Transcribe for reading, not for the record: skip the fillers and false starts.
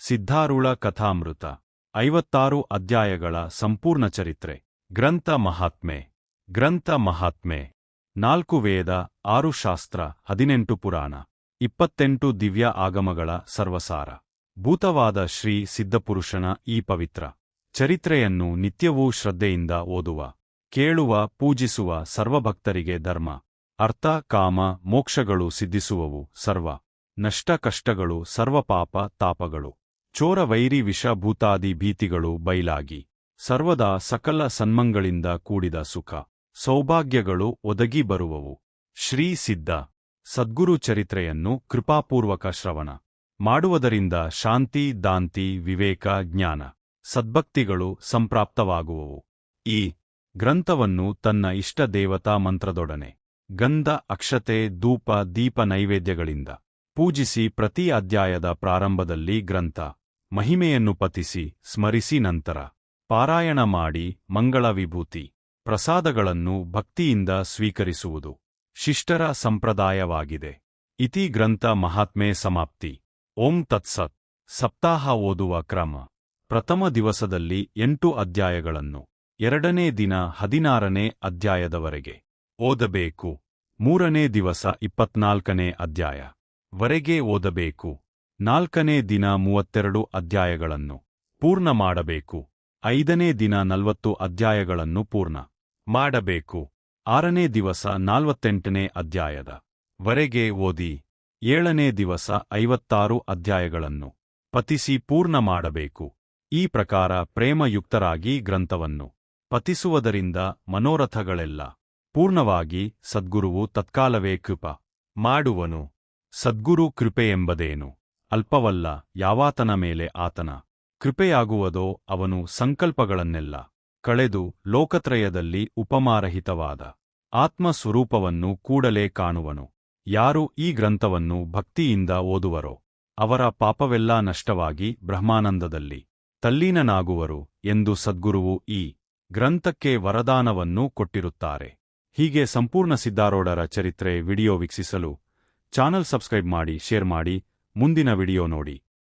ಸಿದ್ಧಾರೂಢ ಕಥಾಮೃತ 56 ಅಧ್ಯಾಯಗಳ ಸಂಪೂರ್ಣ ಚರಿತ್ರೆ. ಗ್ರಂಥ ಮಹಾತ್ಮೆ 4 ವೇದ, 6 ಶಾಸ್ತ್ರ, 18 ಪುರಾಣ, 28 ದಿವ್ಯ ಆಗಮಗಳ ಸರ್ವಸಾರ ಭೂತವಾದ ಶ್ರೀ ಸಿದ್ಧಪುರುಷನ ಈ ಪವಿತ್ರ ಚರಿತ್ರೆಯನ್ನು ನಿತ್ಯವೂ ಶ್ರದ್ಧೆಯಿಂದ ಓದುವ, ಕೇಳುವ, ಪೂಜಿಸುವ ಸರ್ವಭಕ್ತರಿಗೆ ಧರ್ಮ, ಅರ್ಥ, ಕಾಮ, ಮೋಕ್ಷಗಳು ಸಿದ್ಧಿಸುವವು. ಸರ್ವ ನಷ್ಟ ಕಷ್ಟಗಳು, ಸರ್ವಪಾಪ ತಾಪಗಳು, ಚೋರ ವೈರಿ ವಿಷ ಭೂತಾದಿ ಭೀತಿಗಳು ಬಯಲಾಗಿ ಸರ್ವದಾ ಸಕಲ ಸನ್ಮಂಗಳಿಂದ ಕೂಡಿದ ಸುಖ ಸೌಭಾಗ್ಯಗಳು ಒದಗಿ ಬರುವವು. ಶ್ರೀ ಸಿದ್ಧ ಸದ್ಗುರು ಚರಿತ್ರೆಯನ್ನು ಕೃಪಾಪೂರ್ವಕ ಶ್ರವಣ ಮಾಡುವುದರಿಂದ ಶಾಂತಿ, ದಾಂತಿ, ವಿವೇಕ, ಜ್ಞಾನ, ಸದ್ಭಕ್ತಿಗಳು ಸಂಪ್ರಾಪ್ತವಾಗುವವು. ಈ ಗ್ರಂಥವನ್ನು ತನ್ನ ಇಷ್ಟ ದೇವತಾ ಮಂತ್ರದೊಡನೆ ಗಂಧ, ಅಕ್ಷತೆ, ಧೂಪ, ದೀಪ ನೈವೇದ್ಯಗಳಿಂದ ಪೂಜಿಸಿ ಪ್ರತಿ ಅಧ್ಯಾಯದ ಪ್ರಾರಂಭದಲ್ಲಿ ಗ್ರಂಥ ಮಹಿಮೆಯನ್ನು ಪಠಿಸಿ ಸ್ಮರಿಸಿ ನಂತರ ಪಾರಾಯಣ ಮಾಡಿ ಮಂಗಳ ವಿಭೂತಿ ಪ್ರಸಾದಗಳನ್ನು ಭಕ್ತಿಯಿಂದ ಸ್ವೀಕರಿಸುವುದು ಶಿಷ್ಟರ ಸಂಪ್ರದಾಯವಾಗಿದೆ. ಇತಿ ಗ್ರಂಥ ಮಹಾತ್ಮೆ ಸಮಾಪ್ತಿ. ಓಂ ತತ್ಸತ್. ಸಪ್ತಾಹ ಓದುವ ಕ್ರಮ. ಪ್ರಥಮ ದಿವಸದಲ್ಲಿ 8 ಅಧ್ಯಾಯಗಳನ್ನು, 2ನೇ ದಿನ 16ನೇ ಅಧ್ಯಾಯದವರೆಗೆ ಓದಬೇಕು. 3ನೇ ದಿವಸ 24ನೇ ಅಧ್ಯಾಯ ವರೆಗೆ ಓದಬೇಕು. 4ನೇ ದಿನ 32 ಅಧ್ಯಾಯಗಳನ್ನು ಪೂರ್ಣ ಮಾಡಬೇಕು. 5ನೇ ದಿನ 40 ಅಧ್ಯಾಯಗಳನ್ನು ಪೂರ್ಣ ಮಾಡಬೇಕು. 6ನೇ ದಿವಸ 48ನೇ ಅಧ್ಯಾಯದ ವರೆಗೆ ಓದಿ 7ನೇ ದಿವಸ 56 ಅಧ್ಯಾಯಗಳನ್ನು ಪಠಿಸಿ ಪೂರ್ಣ ಮಾಡಬೇಕು. ಈ ಪ್ರಕಾರ ಪ್ರೇಮಯುಕ್ತರಾಗಿ ಗ್ರಂಥವನ್ನು ಪಠಿಸುವುದರಿಂದ ಮನೋರಥಗಳೆಲ್ಲ ಪೂರ್ಣವಾಗಿ ಸದ್ಗುರುವು ತತ್ಕಾಲವೇ ಕೃಪಾ ಮಾಡುವನು. ಸದ್ಗುರು ಕೃಪೆಯೆಂಬುದೇನು ಅಲ್ಪವಲ್ಲ. ಯಾವಾತನ ಮೇಲೆ ಆತನ ಕೃಪೆಯಾಗುವುದೋ ಅವನು ಸಂಕಲ್ಪಗಳನ್ನೆಲ್ಲ ಕಳೆದು ಲೋಕತ್ರಯದಲ್ಲಿ ಉಪಮಾರಹಿತವಾದ ಆತ್ಮಸ್ವರೂಪವನ್ನು ಕೂಡಲೇ ಕಾಣುವನು. ಯಾರು ಈ ಗ್ರಂಥವನ್ನು ಭಕ್ತಿಯಿಂದ ಓದುವರೋ ಅವರ ಪಾಪವೆಲ್ಲ ನಷ್ಟವಾಗಿ ಬ್ರಹ್ಮಾನಂದದಲ್ಲಿ ತಲ್ಲೀನನಾಗುವರು ಎಂದು ಸದ್ಗುರುವು ಈ ಗ್ರಂಥಕ್ಕೆ ವರದಾನವನ್ನು ಕೊಟ್ಟಿರುತ್ತಾರೆ. ಹೀಗೆ ಸಂಪೂರ್ಣ ಸಿದ್ಧಾರೂಢರ ಚರಿತ್ರೆ ವಿಡಿಯೋ ವೀಕ್ಷಿಸಲು ಚಾನಲ್ ಸಬ್ಸ್ಕ್ರೈಬ್ ಮಾಡಿ, ಶೇರ್ ಮಾಡಿ, ಮುಂದಿನ ವಿಡಿಯೋ ನೋಡಿ.